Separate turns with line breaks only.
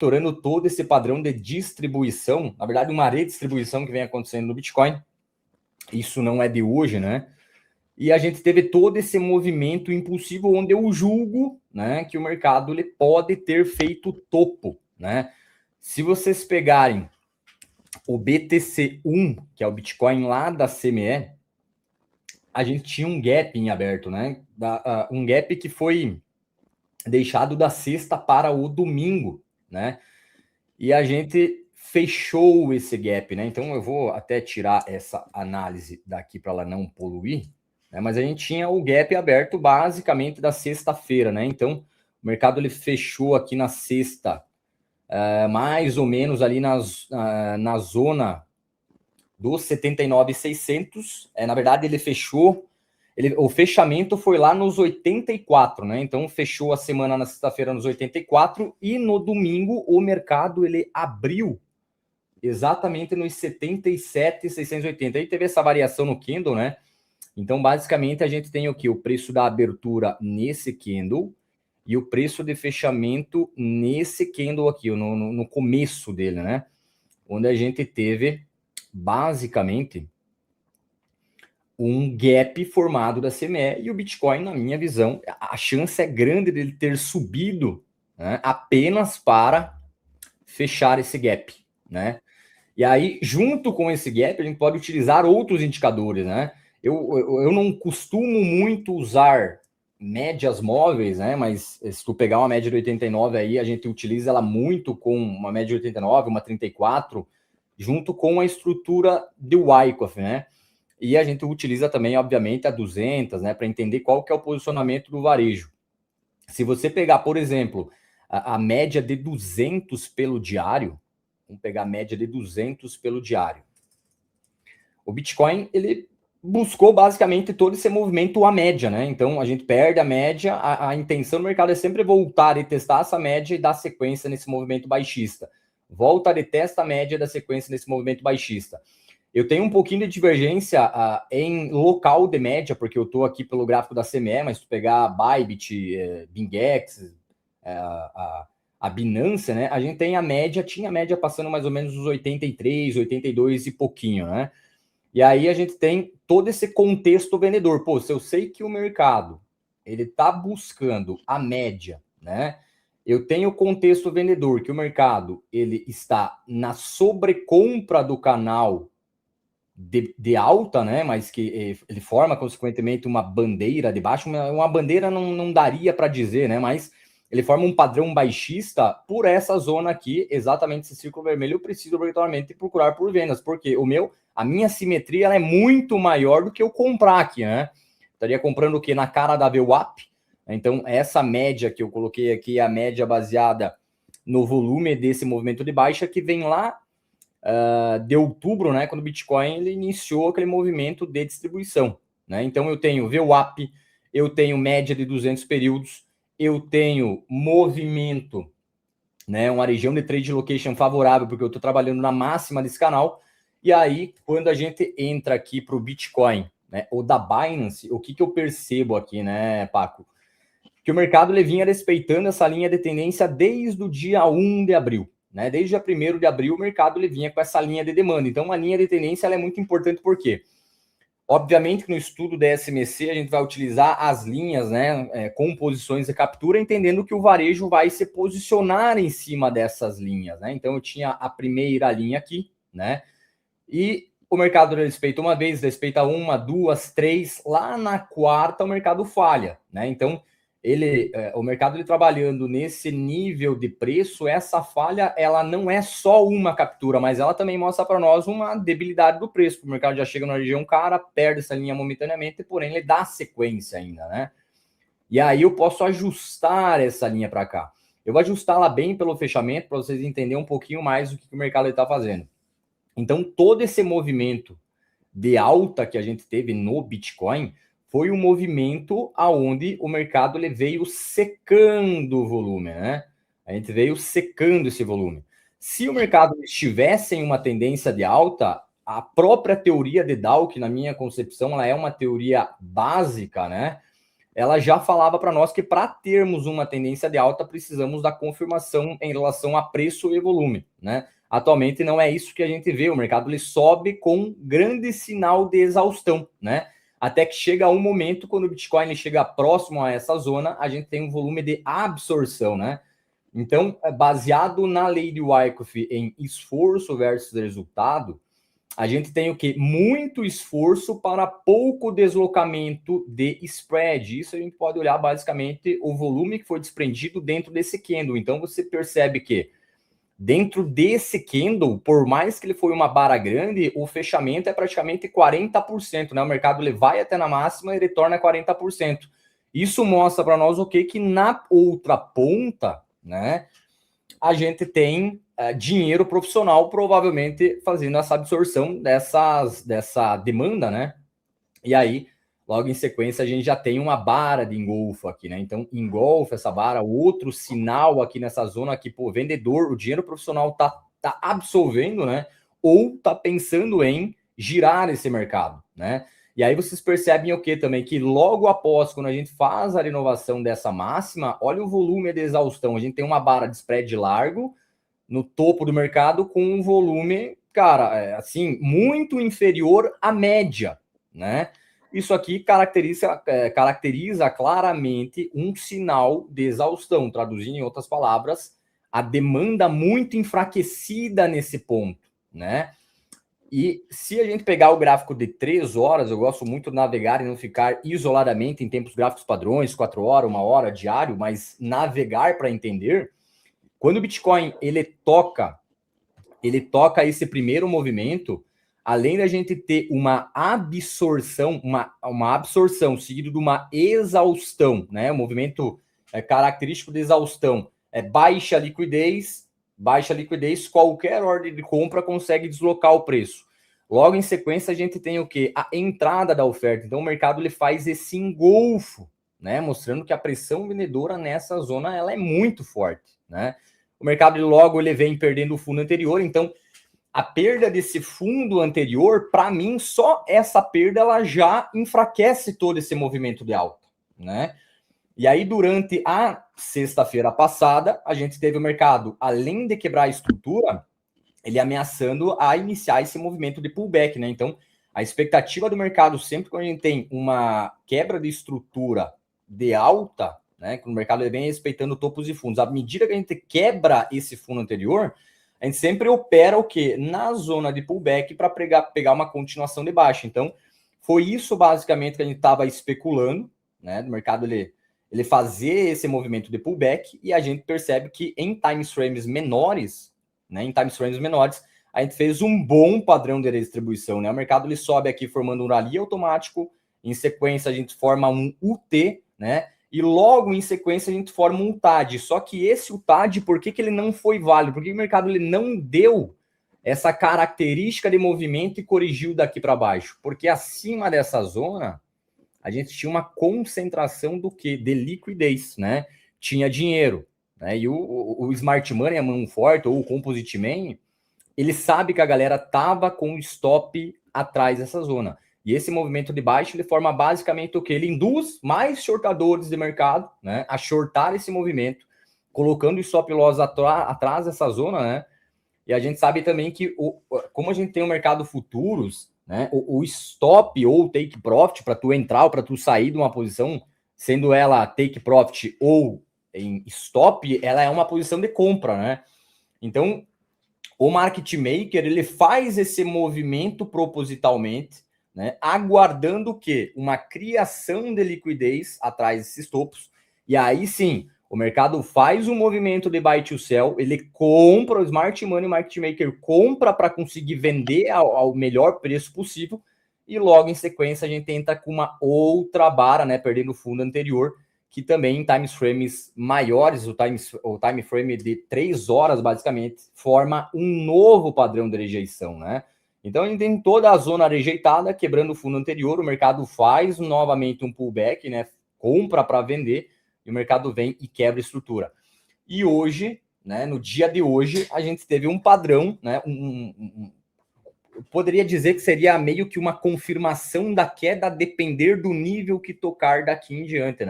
monitorando todo esse padrão de distribuição, na verdade, uma redistribuição que vem acontecendo no Bitcoin. Isso não é de hoje, né? E a gente teve todo esse movimento impulsivo onde eu julgo, né, que o mercado ele pode ter feito topo, né? Se vocês pegarem o BTC1, que é o Bitcoin lá da CME, a gente tinha um gap em aberto, né? Um gap que foi deixado da sexta para o domingo, né? E a gente fechou esse gap, né? Então eu vou até tirar essa análise daqui para ela não poluir, né? Mas a gente tinha o gap aberto basicamente da sexta-feira, né? Então o mercado ele fechou aqui na sexta, mais ou menos ali na zona dos 79.600. Na verdade ele fechou. O fechamento foi lá nos 84, né? Então fechou a semana na sexta-feira nos 84 e no domingo o mercado ele abriu exatamente nos 77.680. Aí teve essa variação no candle, né? Então basicamente a gente tem aqui o preço da abertura nesse candle e o preço de fechamento nesse candle aqui, no começo dele, né? Onde a gente teve basicamente um gap formado da CME e o Bitcoin, na minha visão, a chance é grande dele ter subido, né, apenas para fechar esse gap, né? E aí, junto com esse gap, a gente pode utilizar outros indicadores, né? Eu não costumo muito usar médias móveis, né? Mas se tu pegar uma média de 89 aí, a gente utiliza ela muito com uma média de 89, uma 34, junto com a estrutura de Wyckoff, né? E a gente utiliza também, obviamente, a 200, né, para entender qual que é o posicionamento do varejo. Se você pegar, por exemplo, a média de 200 pelo diário, vamos pegar a média de 200 pelo diário. O Bitcoin, ele buscou basicamente todo esse movimento à média, né? Então, a gente perde a média, a intenção do mercado é sempre voltar e testar essa média e dar sequência nesse movimento baixista. Volta e testa a média da sequência nesse movimento baixista. Eu tenho um pouquinho de divergência em local de média, porque eu estou aqui pelo gráfico da CME, mas se tu pegar a Bybit, BingX, a Binance, né? A gente tem tinha a média passando mais ou menos os 83, 82 e pouquinho, né? E aí a gente tem todo esse contexto vendedor. Pô, se eu sei que o mercado ele está buscando a média, né? Eu tenho o contexto vendedor, que o mercado ele está na sobrecompra do canal de alta, né? Mas que ele forma, consequentemente, uma bandeira de baixo. Uma bandeira não daria para dizer, né? Mas ele forma um padrão baixista por essa zona aqui, exatamente esse círculo vermelho. Eu preciso obrigatoriamente procurar por vendas, porque a minha simetria ela é muito maior do que eu comprar aqui, né? Estaria comprando o quê? Na cara da VWAP. Então, essa média que eu coloquei aqui é a média baseada no volume desse movimento de baixa que vem lá de outubro, né, quando o Bitcoin ele iniciou aquele movimento de distribuição, né? Então eu tenho VWAP, eu tenho média de 200 períodos, eu tenho movimento, né, uma região de trade location favorável, porque eu estou trabalhando na máxima desse canal. E aí, quando a gente entra aqui para o Bitcoin, né, ou da Binance, o que eu percebo aqui, né, Paco? Que o mercado ele vinha respeitando essa linha de tendência desde o dia 1 de abril. Né? Desde o 1º de abril, o mercado ele vinha com essa linha de demanda. Então, a linha de tendência ela é muito importante, por quê? Obviamente que no estudo da SMC a gente vai utilizar as linhas, né, com posições de captura, entendendo que o varejo vai se posicionar em cima dessas linhas. Né? Então, eu tinha a primeira linha aqui, né? E o mercado respeita uma vez, respeita uma, duas, três. Lá na quarta, o mercado falha. Né? Então, o mercado ele trabalhando nesse nível de preço, essa falha ela não é só uma captura, mas ela também mostra para nós uma debilidade do preço. O mercado já chega na região cara, perde essa linha momentaneamente, porém ele dá sequência ainda, né? E aí eu posso ajustar essa linha para cá. Eu vou ajustá-la bem pelo fechamento para vocês entenderem um pouquinho mais do que o mercado está fazendo. Então todo esse movimento de alta que a gente teve no Bitcoin foi um movimento aonde o mercado ele veio secando o volume, né? A gente veio secando esse volume. Se o mercado estivesse em uma tendência de alta, a própria teoria de Dow, que na minha concepção ela é uma teoria básica, né? ela já falava para nós que para termos uma tendência de alta, precisamos da confirmação em relação a preço e volume, né? Atualmente não é isso que a gente vê, o mercado ele sobe com grande sinal de exaustão, né? Até que chega um momento, quando o Bitcoin ele chega próximo a essa zona, a gente tem um volume de absorção, né? Então, baseado na lei de Wyckoff em esforço versus resultado, a gente tem o quê? Muito esforço para pouco deslocamento de spread. Isso a gente pode olhar basicamente o volume que foi desprendido dentro desse candle. Então você percebe que dentro desse candle, por mais que ele foi uma barra grande, o fechamento é praticamente 40%, né? O mercado ele vai até na máxima e retorna 40%. Isso mostra para nós o quê? Que na outra ponta, né, a gente tem dinheiro profissional provavelmente fazendo essa absorção dessa demanda, né? E aí, logo em sequência, a gente já tem uma barra de engolfo aqui, né? Então, engolfa essa barra, outro sinal aqui nessa zona que, pô, vendedor, o dinheiro profissional tá absolvendo, né? Ou tá pensando em girar esse mercado, né? E aí vocês percebem o que também? Que logo após, quando a gente faz a renovação dessa máxima, olha o volume de exaustão. A gente tem uma barra de spread largo no topo do mercado com um volume, cara, assim, muito inferior à média, né? Isso aqui caracteriza claramente um sinal de exaustão, traduzindo em outras palavras, a demanda muito enfraquecida nesse ponto, né? E se a gente pegar o gráfico de 3 horas, eu gosto muito de navegar e não ficar isoladamente em tempos gráficos padrões, 4 horas, 1 hora, diário, mas navegar para entender. Quando o Bitcoin ele toca esse primeiro movimento, além da gente ter uma absorção, uma absorção seguido de uma exaustão, né? O movimento característico de exaustão é baixa liquidez, qualquer ordem de compra consegue deslocar o preço. Logo em sequência, a gente tem o quê? A entrada da oferta. Então, o mercado ele faz esse engolfo, né? Mostrando que a pressão vendedora nessa zona ela é muito forte, né? O mercado logo ele vem perdendo o fundo anterior, então a perda desse fundo anterior, para mim, só essa perda ela já enfraquece todo esse movimento de alta, né? E aí, durante a sexta-feira passada, a gente teve o mercado, além de quebrar a estrutura, ele ameaçando a iniciar esse movimento de pullback, né? Então, a expectativa do mercado, sempre quando a gente tem uma quebra de estrutura de alta, né? Que o mercado vem respeitando topos e fundos. À medida que a gente quebra esse fundo anterior, a gente sempre opera o quê? Na zona de pullback para pegar uma continuação de baixa. Então, foi isso basicamente que a gente estava especulando, né? Do mercado ele fazer esse movimento de pullback e a gente percebe que em time frames menores, né? Em time frames menores, a gente fez um bom padrão de redistribuição, né? O mercado ele sobe aqui formando um rally automático, em sequência a gente forma um UT, né? E logo em sequência a gente forma um TAD. Só que esse TAD, por que ele não foi válido? Porque o mercado ele não deu essa característica de movimento e corrigiu daqui para baixo. Porque acima dessa zona, a gente tinha uma concentração do quê? De liquidez, né? Tinha dinheiro, né? E o Smart Money, a mão forte, ou o Composite Man, ele sabe que a galera tava com stop atrás dessa zona. E esse movimento de baixo, ele forma basicamente o que? Ele induz mais shortadores de mercado, né, a shortar esse movimento, colocando o stop loss atrás dessa zona, né? E a gente sabe também que, como a gente tem o mercado futuros, né, o stop ou take profit para tu entrar ou para tu sair de uma posição, sendo ela take profit ou em stop, ela é uma posição de compra, né? Então, o market maker ele faz esse movimento propositalmente, né, aguardando o quê? Uma criação de liquidez atrás desses topos. E aí sim, o mercado faz um movimento de buy to sell, ele compra, o smart money market maker compra para conseguir vender ao melhor preço possível. E logo em sequência a gente entra com uma outra barra, né, perdendo o fundo anterior, que também em time frames maiores, o time frame de 3 horas, basicamente, forma um novo padrão de rejeição, né? Então, a gente tem toda a zona rejeitada, quebrando o fundo anterior, o mercado faz novamente um pullback, né? Compra para vender, e o mercado vem e quebra a estrutura. E hoje, né, no dia de hoje, a gente teve um padrão, né? Eu poderia dizer que seria meio que uma confirmação da queda a depender do nível que tocar daqui em diante, né?